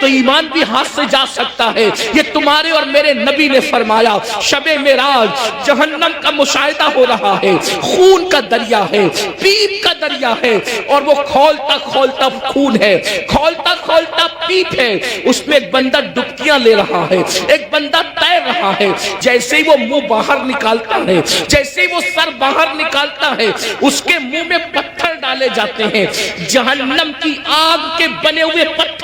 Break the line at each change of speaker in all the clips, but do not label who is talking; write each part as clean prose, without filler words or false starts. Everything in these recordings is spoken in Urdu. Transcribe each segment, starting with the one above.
تو ایمان بھی ہاتھ سے جا سکتا ہے۔ یہ تمہارے اور میرے نبی نے فرمایا، شب معراج جہنم کا مشاہدہ ہو رہا ہے، خون کا دریا ہے، پیپ کا دریا ہے، اور وہ کھولتا کھولتا خون ہے، کھولتا کھولتا پیپ ہے، اس میں ایک بندہ ڈبکیاں لے رہا ہے، ایک بندہ تیر رہا ہے۔ جیسے ہی وہ منہ باہر نکالتا ہے، جیسے ہی وہ سر باہر نکالتا ہے، اس کے منہ میں پتھر ڈالے جاتے ہیں، جہنم کی آگ کے بنے ہوئے پتھر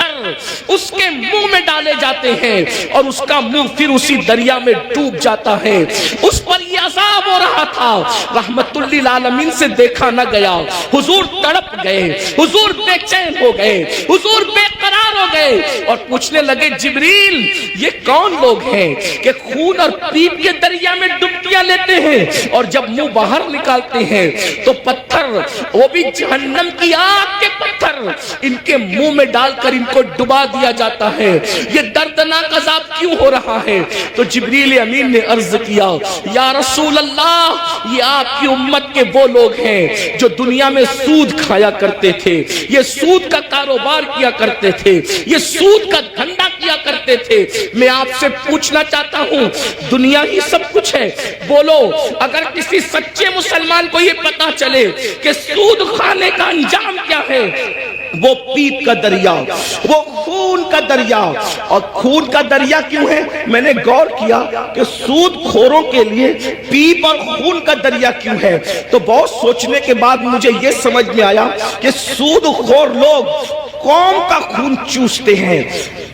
اس کے منہ میں ڈالے جاتے ہیں، اور اس کا منہ پھر اسی دریا میں ڈوب جاتا ہے۔ اس پر یہ عذاب ہو رہا تھا، رحمت للعالمین سے دیکھا نہ گیا۔ حضور تڑپ گئے، حضور بے چین ہو گئے، حضور بے قرار ہو گئے، اور پوچھنے لگے جبریل یہ کون لوگ ہیں کہ خون اور پیپ کے دریا میں ڈبکیاں لیتے ہیں، اور جب منہ باہر نکالتے ہیں تو پتھر، وہ بھی جہنم کی آگ کے پتھر، ان کے منہ میں ڈال کر ان کو ڈبا دیا جاتا ہے۔ یہ دردناک عذاب کیوں ہو رہا ہے؟ تو جبریل امین نے عرض کیا، یا رسول اللہ، یہ آپ کی امت کے وہ لوگ ہیں جو دنیا میں سود کھایا کرتے تھے، یہ سود کا کاروبار کیا کرتے تھے، یہ سود کا دھندا کیا کرتے تھے۔ میں آپ سے پوچھنا چاہتا ہوں، دنیا ہی سب کچھ ہے، بولو اگر کسی سچے مسلمان کو یہ پتا چلے کہ سود کھانے کا انجام کیا ہے، وہ پیپ کا دریا، وہ خون کا دریا۔ اور خون کا دریا کیوں ہے؟ میں نے غور کیا کہ سود خوروں کے لیے پیپ اور خون کا دریا کیوں ہے، تو بہت سوچنے کے بعد مجھے یہ سمجھ میں آیا کہ سود خور لوگ قوم کا خون چوستے ہیں،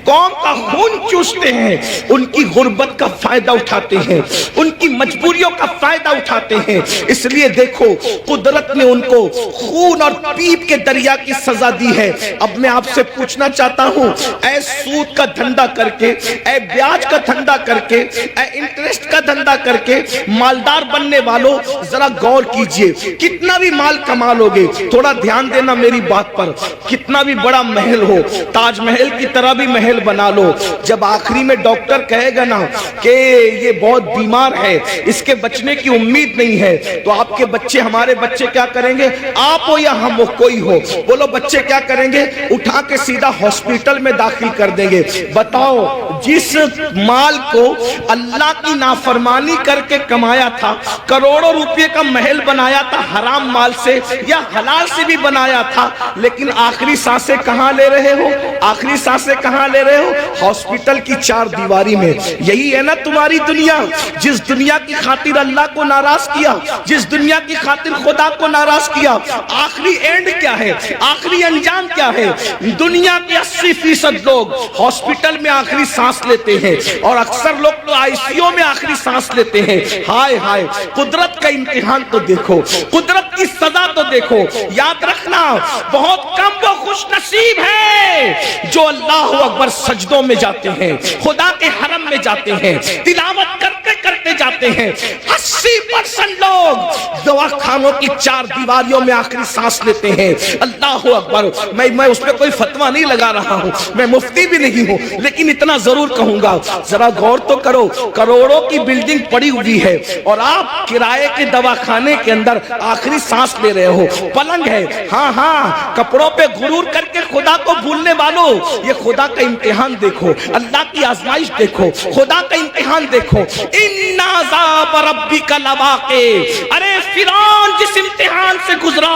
قوم کا خون چوستے ہیں، ان کی غربت کا فائدہ اٹھاتے ہیں، ان کی مجبوریوں کا فائدہ اٹھاتے ہیں۔ اس لیے دیکھو قدرت نے ان کو خون اور پیپ کے دریا کی سزا دی ہے۔ اب میں آپ سے پوچھنا چاہتا ہوں، اے سود کا دھندا کر کے، اے بیاج کا دھندا کر کے، اے انٹرسٹ کا دھندا کر کے مالدار بننے والوں، ذرا غور کیجئے، کتنا بھی مال کما لوگے، تھوڑا دھیان دینا میری بات پر، کتنا بھی بڑا محل ہو، تاج محل کی طرح بھی محل بنا لو، جب آخری میں ڈاکٹر کہے گا نا کہ یہ بہت بیمار ہے، اس کے بچنے کی امید نہیں ہے، تو آپ کے بچے، ہمارے بچے کیا کریں گے؟ آپ ہو یا ہم ہو، کوئی ہو، بولو بچے کیا کریں گے؟ اٹھا کے سیدھا ہاسپٹل میں داخل کر دیں گے۔ بتاؤ جس مال کو اللہ کی نافرمانی کر کے کمایا تھا، کروڑوں روپے کا محل بنایا تھا حرام مال سے یا حلال سے بھی بنایا تھا، لیکن آخری سانسیں کہاں لے رہے ہو؟ آخری سانسیں کہاں لے رہے ہو؟ ہاسپٹل کی چار دیواری میں۔ یہی ہے نا تمہاری دنیا، جس دنیا کی خاطر اللہ کو ناراض کیا، جس دنیا کی خاطر خدا کو ناراض کیا، آخری اینڈ کیا ہے؟ آخری انجام کیا ہے؟ دنیا کے 80% لوگ ہاسپٹل میں آخری سانس لیتے ہیں، اور اکثر لوگ تو آئی سی یو میں آخری سانس لیتے ہیں۔ ہائے ہائے، قدرت کا امتحان تو دیکھو، قدرت کی سزا تو دیکھو۔ یاد رکھنا، بہت کم وہ خوش نصیب ہے جو اللہ اکبر سجدوں میں جاتے ہیں، خدا کے حرم میں جاتے ہیں، تلاوت کرتے کرتے جاتے ہیں۔ 80% لوگ دوا خانوں کی چار دیواریوں میں آخری سانس لیتے ہیں۔ اللہ اکبر، میں اس پہ کوئی فتویٰ نہیں لگا رہا ہوں، میں مفتی بھی نہیں ہوں، لیکن اتنا ضرور کہوں گا، ذرا غور تو کرو، کروڑوں کی بلڈنگ پڑی ہوئی ہے اور آپ کرائے کے دوا خانے کے اندر آخری سانس لے رہے ہو۔ پلنگ ہے، ہاں ہاں، کپڑوں پہ غرور کر کے خدا کو بھولنے والوں، یہ خدا کا امتحان دیکھو، اللہ کی آزمائش دیکھو، خدا کا امتحان دیکھو۔ ان عذاب ربک لواقع، ارے فرعون جس امتحان سے گزرا،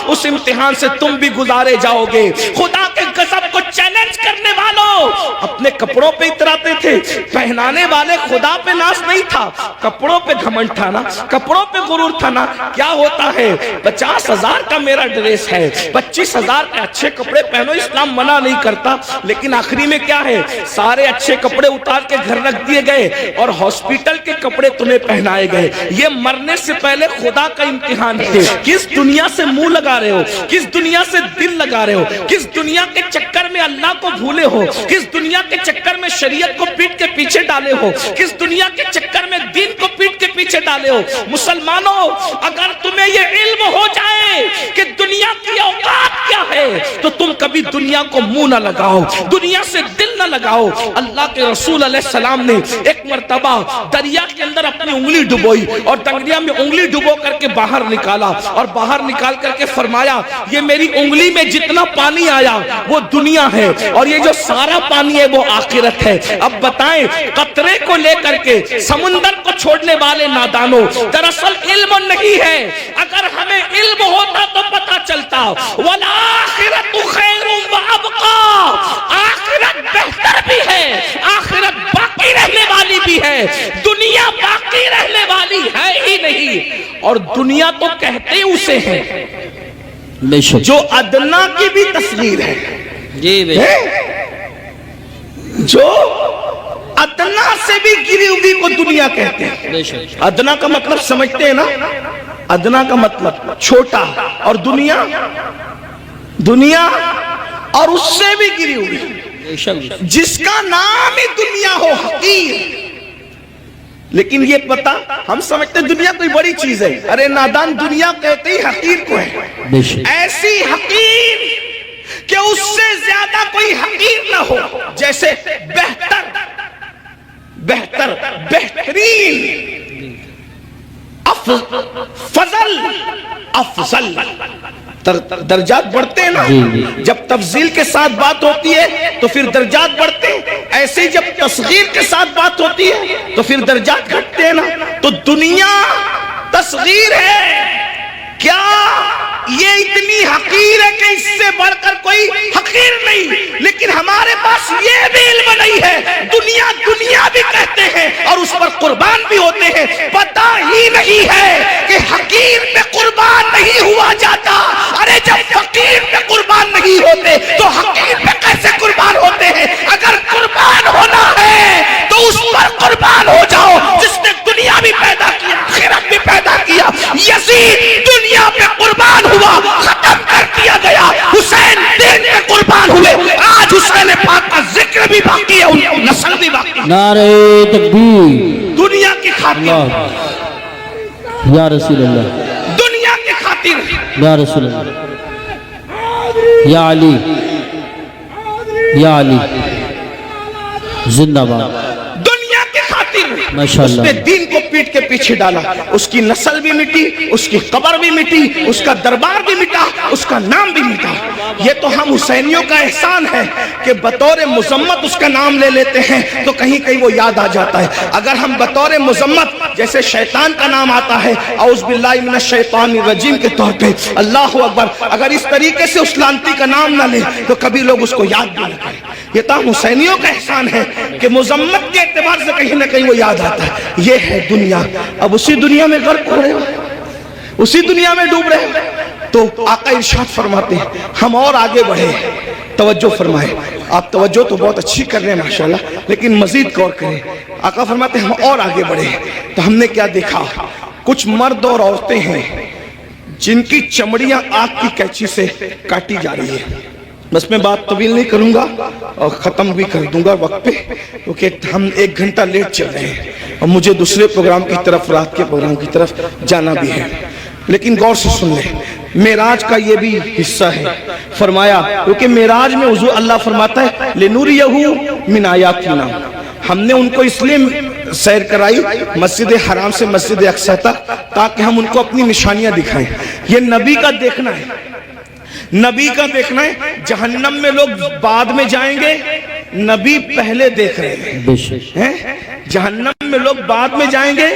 اس امتحان سے تم بھی گزارے جاؤ گے۔ خدا کے غضب کو چیلنج کرنے والوں اپنے کپڑوں پہ اتراتے تھے، پہنانے والے خدا پہ ناز نہیں تھا، کپڑوں پہ گھمنڈ تھا نا، کپڑوں پہ غرور تھا نا۔ کیا ہوتا ہے؟ 50,000 کا میرا ڈریس ہے، 25,000 کے اچھے کپڑے پہنو، اسلام منع نہیں کرتا، لیکن آخری میں کیا ہے؟ سارے اچھے کپڑے اتار کے گھر رکھ دیے گئے اور ہاسپٹل کے کپڑے تمہیں پہنائے گئے۔ یہ مرنے سے پہلے خدا کا امتحان ہے۔ کس دنیا سے منہ لگا رہے ہو؟ کس دنیا سے دل لگا رہے ہو؟ کس دنیا کے چکر میں اللہ کو بھولے ہو؟ کس دنیا کے چکر میں شریعت کو پیٹ کے پیچھے ڈالے ہو؟ کس دنیا کے چکر میں دین کو پیٹ کے پیچھے ڈالے ہو۔ مسلمانوں، اگر تمہیں یہ علم ہو جائے کہ دنیا کی اوقات کیا ہے تو تم کبھی دنیا کو منہ نہ لگاؤ، دنیا سے دل نہ لگاؤ۔ اللہ کے رسول علیہ السلام نے ایک مرتبہ دریا کے اندر اپنی انگلی ڈبوئی اور دریا میں انگلی ڈبو کر کے باہر نکالا، اور باہر نکال کر کے فرمایا یہ میری انگلی میں جتنا پانی آیا وہ دنیا ہے، اور یہ جو سارا پانی ہے وہ آخرت ہے۔ اب بتائیں، قطرے کو لے کر کے سمندر کو چھوڑنے والے نادانوں، دراصل علم نہیں ہے۔ اگر ہمیں علم ہوتا تو پتا چلتا وَالْآخِرَةُ خَيْرٌ وَأَبْقَىٰ، آخرت بہتر بھی ہے، آخرت باقی رہنے والی بھی ہے، دنیا باقی رہنے والی ہے ہی نہیں۔ اور دنیا تو کہتے اسے ہیں جو ادنا کی بھی تصغیر ہے، جو ادنا سے بھی گری ہوئی کو دنیا کہتے ہیں۔ ادنا کا مطلب سمجھتے ہیں نا، ادنا کا مطلب چھوٹا، اور دنیا اور اس سے بھی گری ہوئی، جس کا نام ہی دنیا ہو، حقیر۔ لیکن یہ پتا ہم سمجھتے دنیا کوئی بڑی چیز ہے، ارے نادان، دنیا کہتے ہی حقیر کو ہے، ایسی حقیر کہ اس سے زیادہ کوئی حقیر نہ ہو، جیسے بہترین، افضل درجات بڑھتے ہیں نا، جب تفضیل کے ساتھ بات ہوتی ہے تو پھر درجات بڑھتے ہیں، ایسے ہی جب تصغیر کے ساتھ بات ہوتی ہے تو پھر درجات گھٹتے ہیں نا۔ تو دنیا تصغیر ہے، کیا یہ اتنی حقیر ہے کہ اس سے بڑھ کر کوئی حقیر نہیں، لیکن ہمارے پاس یہ بھی علم نہیں ہے، دنیا بھی کہتے ہیں اور اس پر قربان بھی ہوتے ہیں، پتہ ہی نہیں ہے کہ حقیر پہ قربان نہیں ہوا جاتا۔ ارے جب فقیر پہ قربان نہیں ہوتے تو حقیر پہ کیسے قربان ہوتے ہیں؟ اگر قربان ہونا ہے تو اس پر قربان ہو جاؤ جس نے دنیا بھی پیدا کیا، آخرت بھی پیدا کیا۔ یزید دنیا پہ قربان ہوا، ختم کر دیا گیا، حسین دین پہ قربان ہوئے، آج حسین پاک کا ذکر بھی باقی ہے، ان کی نسل بھی باقی ہے۔
نعرہ تکبیر،
دنیا کی خاطر،
یا رسول اللہ،
دنیا کی خاطر،
یا رسول اللہ، یا علی، یا علی زندہ باد،
دنیا کی خاطر
ماشاءاللہ،
اس نے دین کو پیٹ کے پیچھے ڈالا، اس کی نسل بھی مٹی، اس کی قبر بھی مٹی، اس کا دربار بھی مٹا، اس کا نام بھی مٹا۔ یہ تو ہم حسینیوں کا احسان ہے کہ بطور مذمت اس کا نام لے لیتے ہیں تو کہیں کہیں وہ یاد آ جاتا ہے۔ اگر ہم بطور مذمت جیسے شیطان کا نام آتا ہے اعوذ باللہ من الشیطان الرجیم کے طور پہ، اللہ اکبر، اگر اس طریقے سے اس لانتی کا نام نہ لے تو کبھی لوگ اس کو یاد بھی نہ کریں۔ یہ تو حسینیوں کا احسان ہے کہ مذمت کے اعتبار سے کہیں نہ کہیں وہ یاد آتا ہے۔ یہ ہے دنیا، اب اسی دنیا میں غرق ہو رہے ہو، اسی دنیا میں ڈوب رہے ہو۔ تو آقا ارشاد فرماتے ہیں ہم اور آگے بڑھے، توجہ فرمائے، آپ توجہ تو بہت اچھی کر رہے ہیں ماشاءاللہ، لیکن مزید غور کریں۔ آقا فرماتے ہیں ہم اور آگے بڑھے تو ہم نے کیا دیکھا، کچھ مرد اور عورتیں ہیں جن کی چمڑیاں آگ کی کینچی سے کاٹی جا رہی ہے۔ بس میں بات طویل نہیں کروں گا اور ختم بھی کر دوں گا وقت پہ، کیونکہ ہم 1 گھنٹہ لیٹ چل رہے ہیں اور مجھے دوسرے پروگرام کی طرف، رات کے پروگرام کی طرف جانا بھی ہے۔ لیکن غور سے سن لیں، معراج کا یہ بھی حصہ ہے۔ فرمایا کیونکہ معراج میں حضور اللہ فرماتا ہے لِنُرِيَهُ مِنْ آیَاتِنَا، ہم نے ان کو اس لیے سیر کرائی مسجد حرام سے مسجد اقصیٰ تک تاکہ ہم ان کو اپنی نشانیاں دکھائیں۔ یہ نبی کا دیکھنا ہے، نبی کا دیکھنا ہے۔ جہنم میں لوگ بعد میں جائیں گے، نبی پہلے دیکھ رہے ہیں۔ جہنم میں لوگ بعد میں جائیں گے،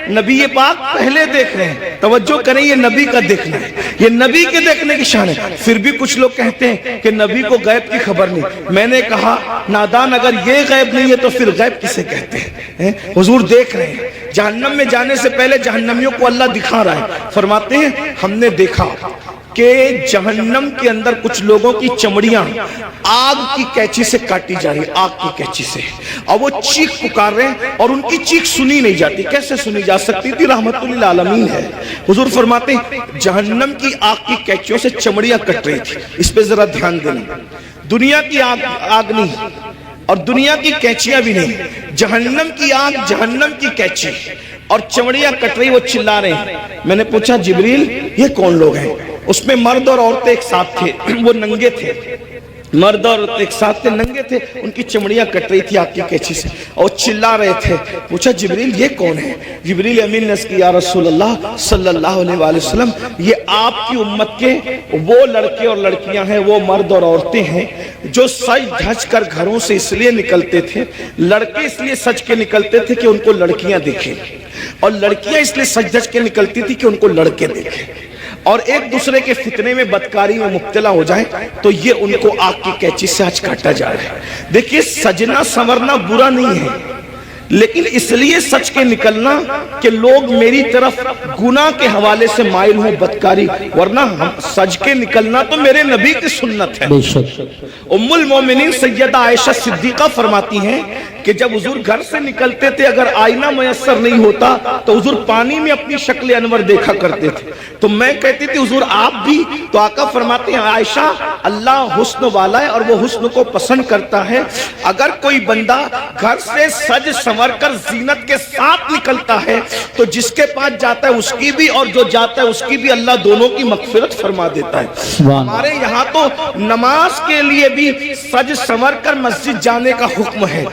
نبی پاک پہلے دیکھ رہے ہیں۔ توجہ کریں، یہ نبی کا دیکھنا ہے، یہ نبی کے دیکھنے کی شان ہے۔ پھر بھی کچھ لوگ کہتے ہیں کہ نبی کو غیب کی خبر نہیں۔ میں نے کہا نادان، اگر یہ غیب نہیں ہے تو پھر غیب کسے کہتے ہیں؟ حضور دیکھ رہے ہیں، جہنم میں جانے سے پہلے جہنمیوں کو اللہ دکھا رہا ہے۔ فرماتے ہیں ہم نے دیکھا کہ جہنم کے اندر کچھ لوگوں کی چمڑیاں آگ کی کینچی سے کاٹی جا رہی، آگ کی کینچی سے، اور وہ چیخ پکار رہے ہیں اور ان کی چیخ سنی نہیں جاتی۔ کیسے سنی جا سکتی تھی؟ رحمت للعالمین ہے۔ حضور فرماتے ہیں جہنم کی آگ کی کینچیوں سے چمڑیاں کٹ رہی تھی۔ اس پہ ذرا دھیان دینا، دنیا کی آگ نہیں اور دنیا کی کینچیاں بھی نہیں، جہنم کی آگ، جہنم کی کینچی، اور چمڑیاں کٹ رہی، وہ چلا رہے ہیں. میں نے پوچھا جبریل یہ کون لوگ ہیں؟ اس میں مرد اور عورتیں ایک ساتھ تھے، وہ ننگے تھے، مرد اور عورتیں ایک ساتھ تھے، ننگے تھے، ان کی چمڑیاں کٹ رہی تھی آگ کی قینچی سے اور چلا رہے تھے. پوچھا جبریل یہ کون ہے؟ جبریل امین نے کہا یا رسول اللہ صلی اللہ علیہ وآلہ وسلم یہ آپ کی امت کے وہ لڑکے اور لڑکیاں ہیں، وہ مرد اور عورتیں ہیں جو سج دھج کر گھروں سے اس لیے نکلتے تھے، لڑکے اس لیے سج کے نکلتے تھے کہ ان کو لڑکیاں دیکھیں، اور لڑکیاں اس لیے سج دھج کے نکلتی تھی کہ ان کو لڑکے دیکھیں، اور ایک دوسرے کے فتنے میں بدکاری میں مبتلا ہو جائیں تو یہ ان کو آگ کی قینچی سے آج کاٹا جائے. دیکھیے سجنا سنورنا برا نہیں ہے، لیکن اس لیے سچ کے نکلنا کہ لوگ میری طرف گناہ کے حوالے سے مائل ہوں، بدکاری، ورنہ ہم سج کے نکلنا تو میرے نبی کی سنت ہے.
بے شک.
ام المومنین سیدہ عائشہ صدیقہ فرماتی ہیں کہ جب حضور گھر سے نکلتے تھے اگر آئینہ میسر نہیں ہوتا تو حضور پانی میں اپنی شکل انور دیکھا کرتے تھے. تو میں کہتی تھی حضور آپ بھی؟ تو آقا فرماتے ہیں عائشہ اللہ حسن والا ہے اور وہ حسن کو پسند کرتا ہے. اگر کوئی بندہ گھر سے سج سنور کر زینت کے ساتھ نکلتا ہے تو جس کے پاس جاتا ہے اس کی بھی اور جو جاتا ہے اس کی بھی اللہ دونوں کی مغفرت فرما دیتا ہے. ہمارے یہاں تو نماز کے لیے بھی سج سنور کر مسجد جانے کا حکم ہے،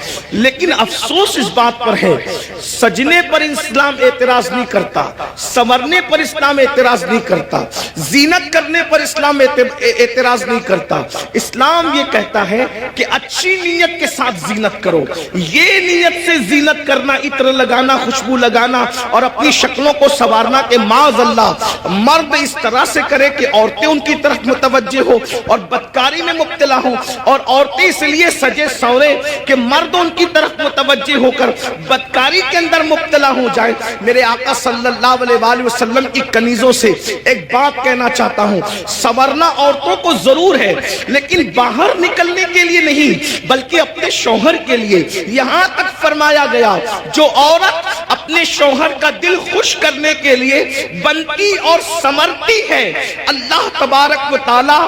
لیکن افسوس اس بات پر ہے سجنے پر اسلام اعتراض نہیں کرتا، سنورنے پر اسلام اعتراض نہیں کرتا، زینت کرنے پر اسلام اعتراض نہیں کرتا. اسلام یہ کہتا ہے کہ اچھی نیت کے ساتھ زینت کرو. یہ نیت سے زینت کرنا، عطر لگانا، خوشبو لگانا اور اپنی شکلوں کو سنوارنا کہ معاذ اللہ مرد اس طرح سے کرے کہ عورتیں ان کی طرف متوجہ ہو اور بدکاری میں مبتلا ہوں، اور عورتیں اس لیے سجے سورے کہ مرد ان کی طرف متوجہ ہو کر بدکاری کے اندر مبتلا ہو جائے. میرے آقا صلی اللہ علیہ وآلہ وسلم کی کنیزوں سے ایک بات کہنا چاہتا ہوں، سنورنا عورتوں کو ضرور ہے لیکن باہر نکلنے کے لیے نہیں بلکہ اپنے شوہر کے لیے. یہاں تک فرمایا گیا جو عورت اپنے شوہر کا دل خوش کرنے کے لیے بنتی اور سنورتی ہے اللہ تبارک و تعالی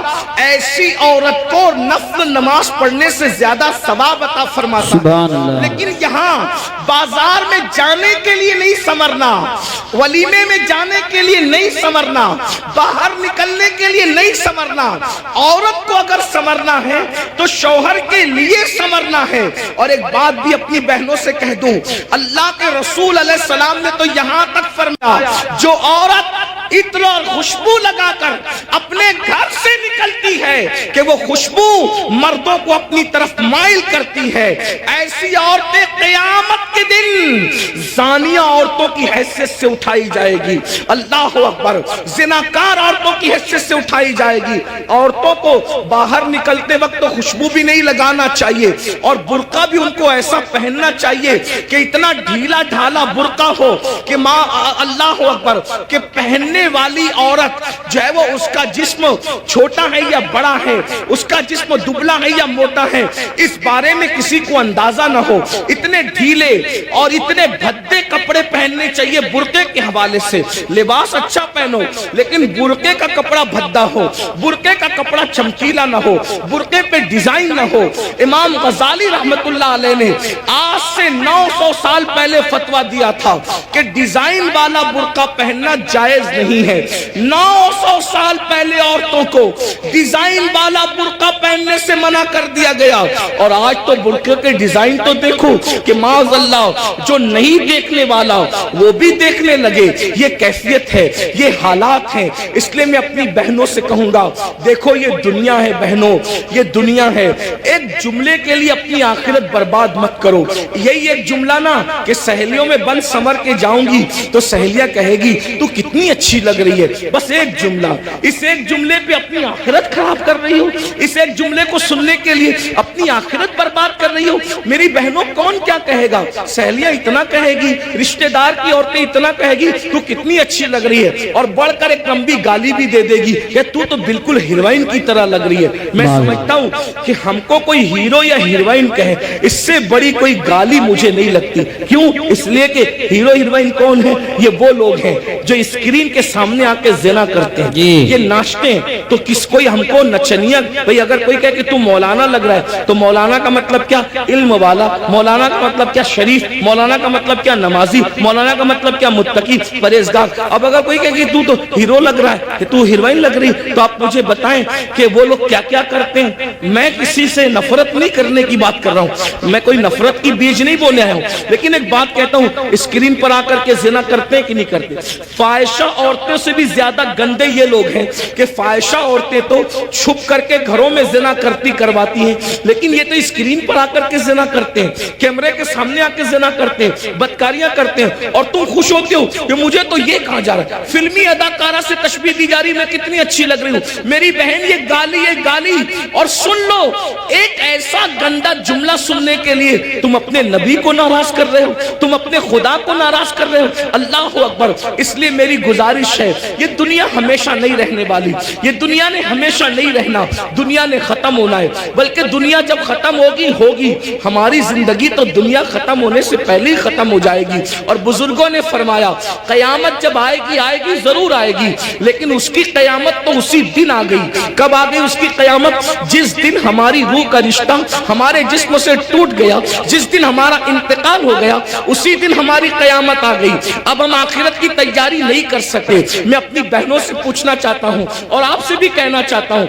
ایسی عورت کو نفل نماز پڑھنے سے زیادہ ثواب عطا فرماتا ہے. لیکن یہاں بازار میں جانے کے لیے نہیں سنورنا، ولیمے میں جانے کے لیے نہیں سنورنا، باہر نکلنے کے لیے نہیں سنورنا. عورت کو اگر سنورنا ہے تو شوہر کے لیے سنورنا ہے. اور ایک بات بھی اپنی بہنوں سے کہہ دوں، اللہ کے رسول علیہ السلام نے تو یہاں تک فرمایا جو عورت عطر اور خوشبو لگا کر اپنے گھر سے نکلتی ہے کہ وہ خوشبو مردوں کو اپنی طرف مائل کرتی ہے، ایسی عورتیں قیامت کے دن زانیہ عورتوں کی حیثیت سے اٹھائی جائے گی. اللہ اکبر. زناکار عورتوں کی حیثیت سے اٹھائی جائے گی. عورتوں کو باہر نکلتے وقت تو خوشبو بھی نہیں لگانا چاہیے اور برقع بھی ان کو ایسا پہننا چاہیے کہ اتنا ڈھیلا ڈھالا برقع ہو کہ ماں اللہ اکبر کہ پہننے والی عورت جو ہے وہ اس کا جسم چھوٹا ہے یا بڑا ہے، اس کا جسم دبلا ہے یا موٹا ہے، اس بارے میں کسی کو اندازہ نہ ہو. اتنے ڈھیلے اور اتنے بھدے کپڑے پہننے چاہیے برقعے کے حوالے سے. لباس اچھا پہنو لیکن برقعے کا کپڑا بھدا ہو، برقعے کا کپڑا چمکیلا نہ ہو، برقعے پہ ڈیزائن نہ ہو. امام غزالی رحمت اللہ علیہ نے آج سے 900 سال پہلے فتویٰ دیا تھا کہ ڈیزائن والا برقع پہننا جائز نہیں ہے. 900 سال پہلے عورتوں کو ڈیزائن والا برقع پہننے سے منع کر دیا گیا، اور آج تو برقعے کے ڈیزائن تو دیکھو کہ معاذ اللہ جو نہیں دیکھنے والا وہ بھی دیکھنے لگے. یہ کیفیت ہے، یہ حالات ہیں. اس لیے میں اپنی بہنوں سے کہوں گا دیکھو یہ دنیا ہے بہنوں، یہ دنیا ہے. ایک جملے کے لیے اپنی آخرت برباد مت کرو. یہی ایک جملہ نا کہ سہیلیوں میں بند سنور کے جاؤں گی تو سہیلیاں کہے گی تو کتنی اچھی لگ رہی ہے. بس ایک جملہ، اس ایک جملے پہ اپنی آخرت خراب کر رہی ہو. اس ایک جملے کو سننے کے لیے اپنی آخرت برباد کر رہی ہو. میری بہنوں کون کیا کہے گا؟ سہیلیاں اتنا کہے گی، رشتہ دار کی عورتیں اتنا کہے گی تو کتنی اچھی لگ رہی ہے، اور بڑھ کر ایک لمبی گالی بھی دے دے گی کہ تو بالکل ہیروئن کی طرح لگ رہی ہے. میں سمجھتا ہوں کہ ہم کو کوئی ہیرو یا ہیروئن کہے اس سے بڑی کوئی گالی مجھے نہیں لگتی. کیوں؟ اس لیے کہ ہیرو ہیروئن کون ہے؟ یہ وہ لوگ ہیں جو اسکرین کے سامنے آ کے زنا کرتے ہیں، یہ ناچتے ہیں. تو کس کوئی ہم کو نچنیا بھئی اگر کوئی کہے کہ تو مولانا لگ رہا ہے تو مولانا کا مطلب کیا کیا علم والا، مولانا کا مطلب کیا شریف، مولانا کا مطلب کیا نمازی، مولانا کا مطلب کیا متقی پرہیزگار۔ اب اگر کوئی کہے کہ تو ہیرو لگ رہا ہے، کہ تو ہیروئن لگ رہی، تو آپ مجھے بتائیں کہ وہ لوگ کیا کیا کرتے ہیں۔ میں کسی سے نفرت نہیں کرنے کی بات کر رہا ہوں، میں کوئی نفرت کی بیج نہیں بولنے آیا ہوں، لیکن ایک بات کہتا ہوں، اسکرین پر آ کر کے زنا کرتے ہیں کہ نہیں کرتے؟ فاحشہ عورتوں سے بھی زیادہ گندے یہ لوگ ہیں کہ فاحشہ عورتیں تو چھپ کر کے گھروں میں زنا کرواتی ہیں، لیکن یہ تو اسکرین پر آ کر کے زنا کرتے ہیں، کیمرے کے سامنے آ کے زنا کرتے ہیں، بدکاریاں کرتے ہیں، اور تم خوش ہوتے ہو کہ مجھے تو یہ کہا جا رہا ہے، فلمی اداکارہ سے تشبیہ دی جا رہی، میں کتنی اچھی لگ رہی ہوں، میری بہن یہ گالی، اور سن لو ایک ایسا گندا جملہ سننے کے لیے تم اپنے نبی کو ناراض کر رہے ہو، تم اپنے خدا کو ناراض کر رہے ہو۔ اللہ اکبر۔ اس لیے میری گزارش ہے، یہ دنیا ہمیشہ نہیں رہنے والی، یہ دنیا نے ہمیشہ نہیں رہنا، دنیا نے ختم ہونا ہے، بلکہ دنیا جب ختم ہوگی ہماری زندگی تو دنیا ختم ہونے سے پہلے ہی ختم ہو جائے گی۔ اور بزرگوں نے فرمایا قیامت جب آئے گی ضرور آئے گی، لیکن اس کی قیامت تو اسی دن آ گئی۔ کب آ گئی اس کی قیامت؟ جس دن ہماری روح کا رشتہ ہمارے جسم سے ٹوٹ گیا، جس دن ہمارا انتقال ہو گیا، اسی دن ہماری قیامت آ گئی۔ اب ہم آخرت کی تیاری نہیں کر سکتے۔ میں اپنی بہنوں سے پوچھنا چاہتا ہوں اور آپ سے بھی کہنا چاہتا ہوں،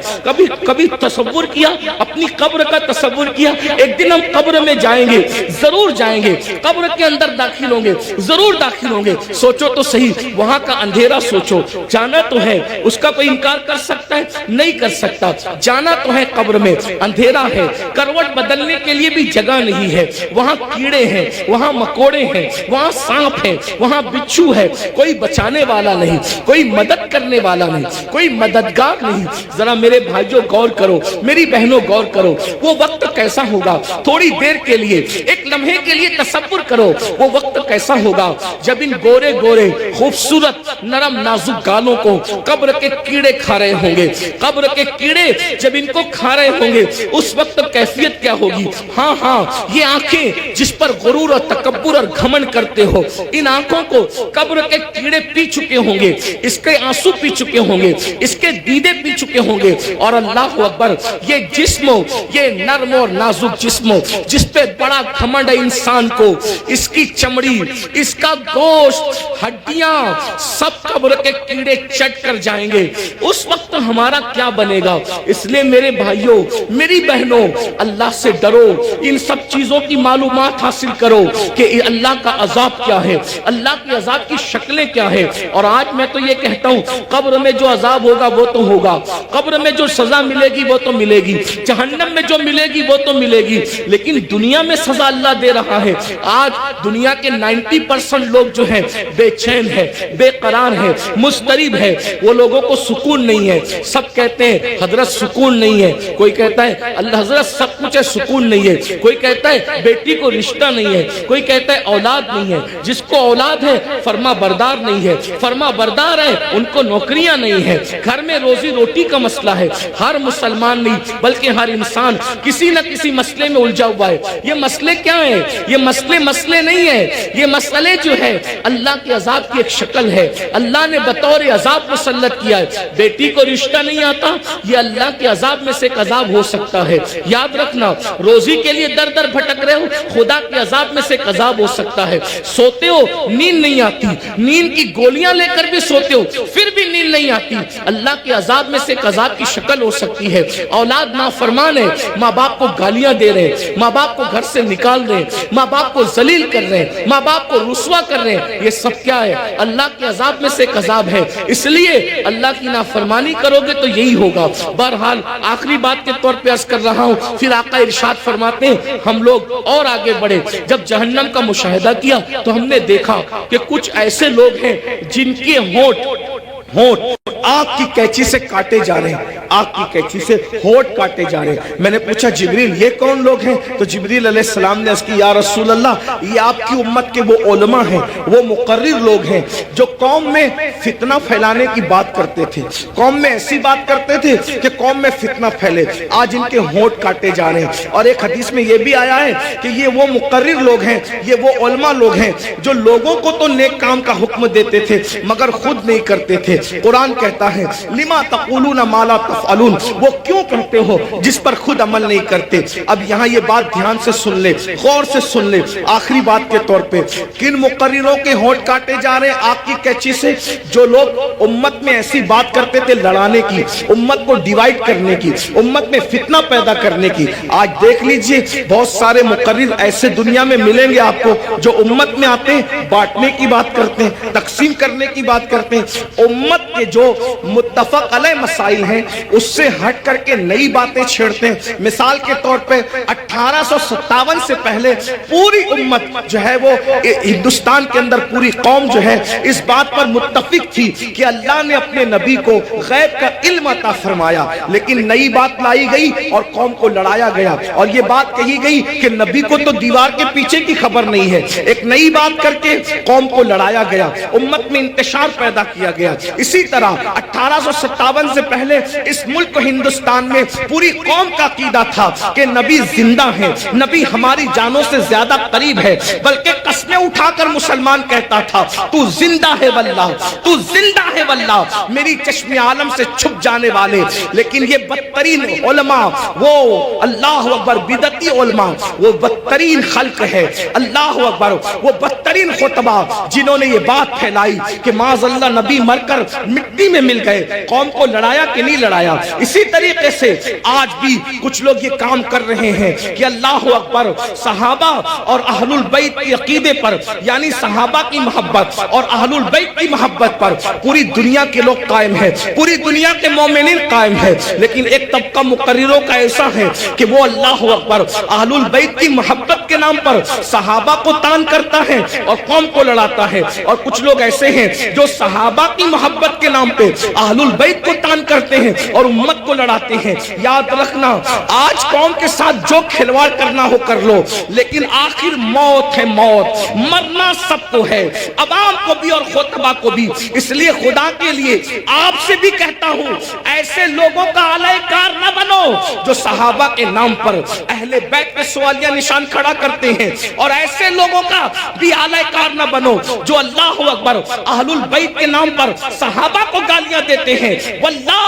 کبھی تصور کیا، اپنی قبر کا تصور کیا؟ ایک دن ہم قبر میں جائیں گے، ضرور جائیں گے، قبر کے اندر داخل ہوں گے، ضرور داخل ہوں گے۔ سوچو تو صحیح، وہاں کا اندھیرا سوچو، جانا تو ہے، اس کا کوئی انکار کر سکتا ہے؟ نہیں کر سکتا۔ جانا تو ہے قبر میں، اندھیرا ہے، کروٹ بدلنے کے لیے بھی جگہ نہیں ہے، وہاں کیڑے ہیں، وہاں مکوڑے ہیں، وہاں سانپ ہیں، وہاں بچھو ہے، کوئی بچانے والا نہیں، کوئی مدد کرنے والا نہیں، کوئی مددگار نہیں۔ ذرا میرے بھائیوں غور کرو، میری بہنوں غور کرو، وہ وقت کیسا ہوگا؟ تھوڑی دیر کے لیے، ایک لمحے کے لیے تصور کرو، وہ وقت کیسا ہوگا جب ان گورے گورے خوبصورت نرم نازک گالوں کو قبر کے کیڑے کھا رہے ہوں گے، قبر کے کیڑے جب ان کو کھا رہے ہوں گے، اس وقت کیفیت کیا ہوگی؟ ہاں یہ آنکھیں جس پر غرور اور تکبر اور گھمنڈ کرتے ہو، ان آنکھوں کو قبر کے کیڑے پی چکے ہوں گے، اس کے آنسو پی چکے ہوں گے، اس کے دیدے پی چکے ہوں گے۔ اور اللہ اکبر، یہ جسم، یہ نرم اور نازک جسم جس پہ بڑا گھمنڈ ہے انسان کو، اس کی چمڑی، اس کا گوشت، ہڈیاں سب قبر کے کیڑے چٹ کر جائیں گے۔ اس وقت ہمارا کیا بنے گا؟ اس لیے میرے بھائیوں، میری بہنوں، اللہ سے ڈرو، ان سب چیزوں کی معلومات حاصل کرو کہ اللہ کا عذاب کیا ہے، اللہ کے عذاب کی شکلیں کیا ہے۔ اور آج میں تو یہ کہتا ہوں، قبر میں جو عذاب ہوگا وہ تو ہوگا، قبر میں جو سزا ملے گی وہ تو ملے گی، جہنم میں جو ملے گی وہ تو ملے گی، لیکن دنیا میں سزا اللہ دے رہا ہے۔ آج دنیا کے 90% لوگ جو ہیں بے چین ہے، بے قرار ہے، مضطرب ہے، وہ لوگوں کو سکون نہیں ہے۔ سب کہتے ہیں حضرت سکون نہیں ہے، کوئی کہتا ہے اللہ حضرت سب کچھ ہے سکون نہیں ہے، کوئی کہتا ہے بیٹی کو رشتہ نہیں ہے، کوئی کہتا ہے اولاد نہیں ہے، جس کو اولاد ہے فرما بردار نہیں ہے، فرما بردار ہے ان کو نوکریاں نہیں ہے، گھر میں روزی روٹی کا مسئلہ ہے۔ ہر مسلمان نہیں بلکہ ہر انسان کسی نہ کسی مسئلے میں الجھا ہوا ہے۔ یہ مسئلے کیا ہیں؟ یہ مسئلے نہیں ہے، یہ مسئلے جو ہے اللہ کے عذاب کی ایک شکل ہے، اللہ نے بطور عذاب مسلط کیا ہے۔ بیٹی کو رشتہ نہیں آتا، یہ اللہ کے عذاب میں سے ایک عذاب ہو سکتا ہے۔ یاد رکھنا، روزی کے لیے در در بھٹک رہے ہو، خدا کے عذاب میں سے ایک عذاب ہو سکتا ہے۔ سوتے ہو نیند نہیں آتی، نیند کی گولیاں لے کر بھی سوتے ہو پھر بھی نیند نہیں آتی، اللہ کے عذاب میں سے ایک عذاب کی شکل ہو سکتی ہے۔ اولاد نافرمان ہے، ماں باپ کو گالیاں دے رہے ہیں، ماں باپ کو گھر سے نکال رہے ہیں، ماں باپ کو ذلیل کر رہے ہیں، ماں باپ کو رسوا کر رہے ہیں، یہ سب کیا ہے؟ اللہ کے عذاب میں سے ایک عذاب ہے۔ اس لیے اللہ کی نافرمانی کرو گے تو یہی ہوگا۔ بہرحال آخری بات کے طور پہ عرض کر رہا ہوں، پھر آقا ارشاد فرماتے ہیں ہم لوگ اور آگے بڑھے، جب جہنم کا مشاہدہ کیا تو ہم نے دیکھا کہ کچھ ایسے لوگ ہیں جن کے ہونٹ آگ کی کینچی سے کاٹے جا رہے ہیں، آگ کی کینچی سے ہونٹ کاٹے جا رہے ہیں۔ میں نے پوچھا جبریل یہ کون لوگ ہیں؟ تو جبریل علیہ السلام نے اس کی یا رسول اللہ یہ آپ کی امت کے وہ علماء ہیں، وہ مقرر لوگ ہیں جو قوم میں فتنہ پھیلانے کی بات کرتے تھے، قوم میں ایسی بات کرتے تھے کہ قوم میں فتنہ پھیلے۔ آج ان کے ہونٹ کاٹے جا رہے ہیں۔ اور ایک حدیث میں یہ بھی آیا ہے کہ یہ وہ مقرر لوگ ہیں، یہ وہ علماء لوگ ہیں جو لوگوں کو تو نیک کام کا حکم دیتے تھے مگر خود نہیں کرتے تھے، قرآن کہتا ہے لما تقولون ما لا تفعلون، وہ کیوں کہتے ہو جس پر خود عمل نہیں کرتے۔ اب یہاں یہ بات دھیان سے سن لے، غور سے سن لے، آخری بات کے طور پہ کن مقرروں کے ہونٹ کاٹے جا رہے ہیں آگ کی کیچی سے؟ جو لوگ امت میں ایسی بات کرتے تھے لڑانے کی، امت کو ڈیوائیڈ کرنے کی، امت میں فتنہ پیدا کرنے کی، آج دیکھ لیجئے بہت سارے مقرر ایسے دنیا میں ملیں گے آپ کو جو امت میں آتے ہیں بانٹنے کی بات کرتے ہیں، تقسیم کرنے کی بات کرتے ہیں، امت کے جو متفق علیہ مسائل ہیں اس سے ہٹ کر کے نئی باتیں چھیڑتے ہیں۔ مثال کے طور پہ 1857 سے پہلے پوری امت جو ہے وہ ہندوستان کے اندر پوری قوم جو ہے اس بات پر متفق تھی کہ اللہ نے اپنے نبی کو غیب کا علم عطا فرمایا، لیکن نئی بات لائی گئی اور قوم کو لڑایا گیا، اور یہ بات کہی گئی کہ نبی کو تو دیوار کے پیچھے کی خبر نہیں ہے، ایک نئی بات کر کے قوم کو لڑایا گیا، امت میں انتشار پیدا کیا گیا۔ اسی طرح 1857 سے پہلے اس ملک ہندوستان میں پوری قوم کا عقیدہ تھا کہ نبی زندہ ہے، نبی ہماری جانوں سے زیادہ قریب ہے، بلکہ قسمیں اٹھا کر مسلمان کہتا تھا تو زندہ ہے واللہ، تو زندہ ہے واللہ، میری چشم عالم سے چھپ جانے والے۔ لیکن یہ بدترین علماء، وہ اللہ اکبر بدعتی علماء، وہ بدترین خلق ہے، اللہ اکبر، وہ بدترین خطبہ جنہوں نے یہ بات پھیلائی کہ معاذ اللہ نبی مر کر مٹی میں مل گئے، قوم کو لڑایا کہ نہیں لڑایا۔ اسی طریقے سے آج بھی کچھ لوگ یہ کام کر رہے ہیں کہ اللہ اکبر، صحابہ اور اہل البیت کی عقیدے پر، یعنی صحابہ کی محبت اور اہل البیت کی محبت پر پوری دنیا کے لوگ قائم ہیں، پوری دنیا کے مومنین قائم ہیں، لیکن ایک طبقہ مقرروں کا ایسا ہے کہ وہ اللہ اکبر اہل البیت کی محبت کے نام پر صحابہ کو تان کرتا ہے اور قوم کو لڑاتا ہے، اور کچھ لوگ ایسے ہیں جو صحابہ کی محبت کے نام پہ اہل البیت کو تان کرتے ہیں اور امت کو لڑاتے ہیں۔ یاد رکھنا آج قوم کے ساتھ جو کھلواڑ کرنا ہو کر لو، لیکن آخر موت ہے، موت، مرنا سب کو ہے، عوام کو بھی اور خطبہ کو بھی۔ اس لیے خدا کے لیے آپ سے بھی کہتا ہوں ایسے لوگوں کا اعلی کار نہ بنو جو صحابہ کے نام پر اہل بیت پہ سوالیہ نشان کھڑا کرتے ہیں، اور ایسے لوگوں کا بھی اعلی کار نہ بنو جو اللہ اکبر اہل البیت کے نام پر صحابہ کو گالیاں دیتے ہیں۔ واللہ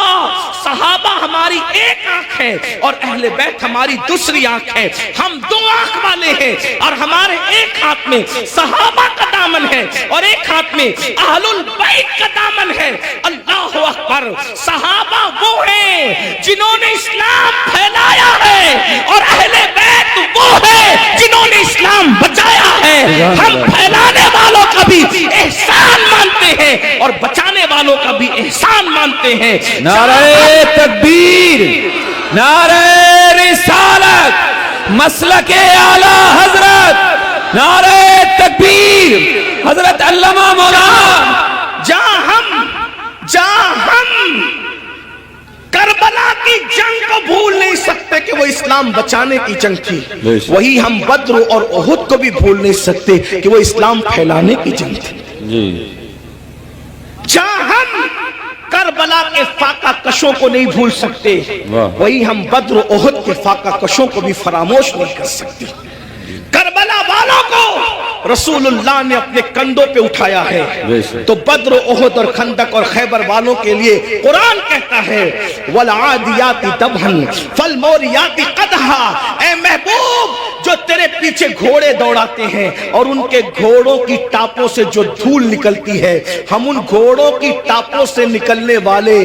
صحابہ ہماری ایک آنکھ ہے اور اہل بیت ہماری دوسری آنکھ ہے، ہم دو آنکھ والے ہیں، اور ہمارے ایک ہاتھ میں صحابہ کا دامن ہے اور ایک ہاتھ میں اہل البیت کا دامن ہے۔ اللہ اکبر، صحابہ وہ ہیں جنہوں نے اسلام پھیلایا ہے، اور اہل بیت وہ ہیں جنہوں نے اسلام بچایا ہے۔ ہم پھیلانے والوں کا بھی احسان مانتے ہیں اور بچانے والوں کا بھی احسان مانتے ہیں۔
نعرہ تکبیر، نعرہ رسالت، مسلک اعلی حضرت، نعرہ تکبیر، حضرت علامہ مولانا۔
جہاں ہم کربلا کی جنگ کو بھول نہیں سکتے کہ وہ اسلام بچانے کی جنگ تھی، وہی ہم بدر اور احد کو بھی بھول نہیں سکتے کہ وہ اسلام پھیلانے کی جنگ تھی۔ جہاں ہم کربلا کے فاقہ کشوں کو نہیں بھول سکتے، وہی ہم بدر و احد کے فاقہ کشوں کو بھی فراموش نہیں کر سکتے۔ کربلا والوں کو رسول اللہ نے اپنے کندھوں پہ اٹھایا ہے، تو بدر و احد اور خندق اور خیبر والوں کے لیے قرآن کہتا ہے وَالْعَادِيَاتِ دَبْحًا فَالْمُورِيَاتِ قَدْحًا۔ اے محبوب، جو تیرے پیچھے گھوڑے دوڑاتے ہیں اور ان کے گھوڑوں کی ٹاپوں سے جو دھول نکلتی ہے، ہم ان گھوڑوں کی ٹاپوں سے نکلنے والے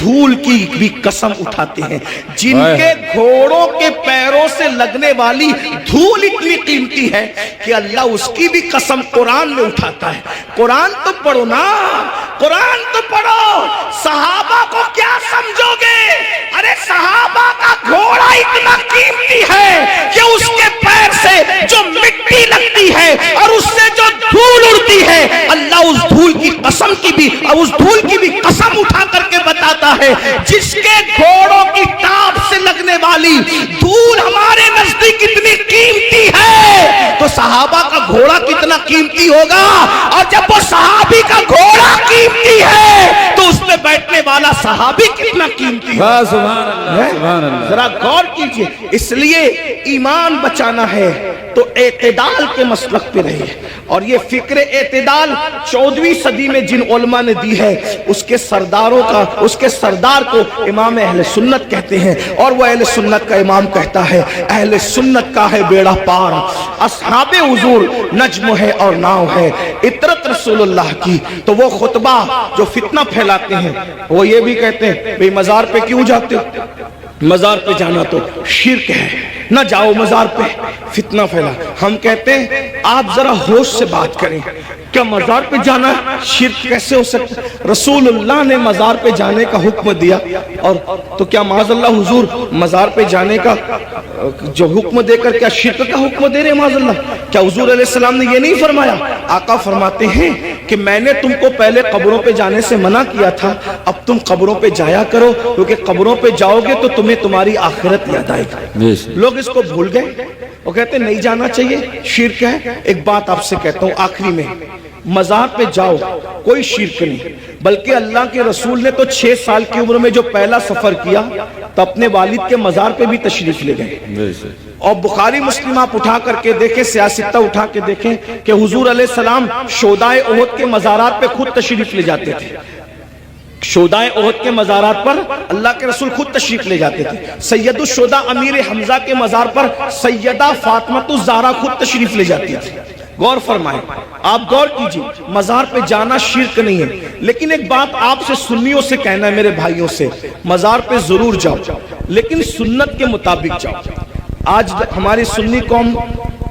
دھول کی بھی قسم اٹھاتے ہیں۔ جن کے گھوڑوں کے پیروں سے لگنے والی دھول اتنی قیمتی ہے کہ اللہ اس کی بھی قسم قرآن میں اٹھاتا ہے۔ قرآن تو پڑھو نا، قرآن تو پڑھو۔ صحابہ کو کیا سمجھو گے؟ ارے صحابہ کا گھوڑا اتنا قیمتی ہے کہ اس کے پیر سے جو مٹی لگتی ہے اور اس سے جو دھول اڑتی ہے، اللہ اس دھول کی قسم کی بھی اور اس دھول کی بھی قسم اٹھا کر کے بتاتا ہے جس کے گھوڑوں کی ٹاپ سے لگنے والی دھول ہمارے نزدیک اتنی قیمتی ہے تو صحابہ کا گھوڑا کتنا قیمتی ہوگا، اور جب وہ صحابی کا گھوڑا قیمتی ہے تو اس میں میں بیٹھنے والا صحابی کتنا قیمتی ہے،
سبحان اللہ سبحان اللہ.
ذرا غور کیجئے. اس لیے ایمان بچانا ہے تو اعتدال کے مسلک پہ رہیے. اور یہ فکر اعتدال 14ویں صدی میں جن علماء نے دی ہے اس کے سردار کو امام اہل سنت کہتے ہیں، اور وہ اہل سنت کا امام کہتا ہے اہل سنت کا ہے بیڑا پار، اصحاب حضور نجم ہے اور ناؤ ہے، اطرت رسول اللہ کی. تو وہ خطبہ جو فتنہ پھیلاتے ہیں وہ یہ بھی کہتے ہیں بھئی مزار پہ کیوں جاتے ہو، مزار پہ جانا تو شرک ہے، نہ جاؤ مزار پہ، فتنہ پھیلا. ہم کہتے ہیں آپ ذرا ہوش سے بات کریں، کیا مزار پہ جانا شرک کیسے ہو سکتا؟ رسول اللہ نے مزار پہ جانے کا حکم دیا، اور تو کیا معاذ اللہ حضور مزار پہ جانے کا جو حکم دے کر کیا شرک کا حکم دے رہے معاذ اللہ؟ کیا حضور علیہ السلام نے یہ نہیں فرمایا؟ آقا فرماتے ہیں کہ میں نے تم کو پہلے قبروں پہ جانے سے منع کیا تھا، اب تم قبروں پہ جایا کرو، کیونکہ قبروں پہ جاؤ گے تو تمہیں تمہاری آخرت یاد آئے گی. لوگ اس کو بھول گئے، وہ کہتے ہیں نہیں جانا چاہیے شرک ہے. ایک بات آپ سے کہتا ہوں آخری میں، مزار پہ جاؤ کوئی شرک نہیں، بلکہ اللہ کے رسول نے تو 6 سال کی عمر میں جو پہلا سفر کیا تو اپنے والد کے مزار پہ بھی تشریف لے گئے. اور بخاری مسلم آپ اٹھا کر کے دیکھیں، سیاستہ اٹھا کے دیکھیں کہ حضور علیہ السلام شہدائے احد کے مزارات پہ خود تشریف لے جاتے تھے. شہدائے احد کے مزارات پر اللہ کے رسول خود تشریف لے جاتے تھے. سید الشہداء امیر حمزہ کے مزار پر سیدہ فاطمہ الزہرا خود تشریف لے جاتی تھی. غور فرمائیں، آپ غور کیجئے، مزار پہ جانا شرک نہیں ہے. لیکن ایک بات آپ سے سنیوں سے کہنا ہے، میرے بھائیوں سے، مزار پہ ضرور جاؤ لیکن سنت کے مطابق جاؤ. آج ہماری سنی قوم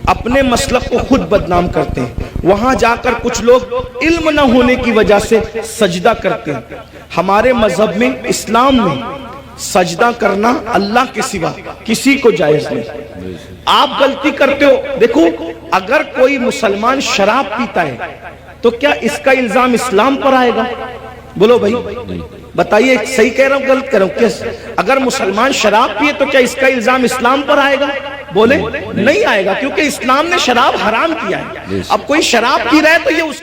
اپنے مسلک کو خود بدنام کرتے ہیں. وہاں جا کر کچھ لوگ علم نہ ہونے کی وجہ سے سجدہ کرتے ہیں. ہمارے مذہب میں، اسلام میں سجدہ کرنا اللہ کے سوا کسی کو جائز نہیں. آپ غلطی کرتے ہو. دیکھو اگر کوئی مسلمان شراب پیتا ہے تو کیا اس کا الزام اسلام پر آئے گا؟ بولو بھائی بتائیے، صحیح کہہ رہا ہوں غلط کہہ رہا ہوں؟ کس اگر مسلمان شراب پیے تو کیا اس کا الزام اسلام پر آئے گا؟ بولے نہیں آئے گا، کیونکہ اسلام نے شراب حرام کیا ہے. اب کوئی شراب پی رہا ہے تو یہ اس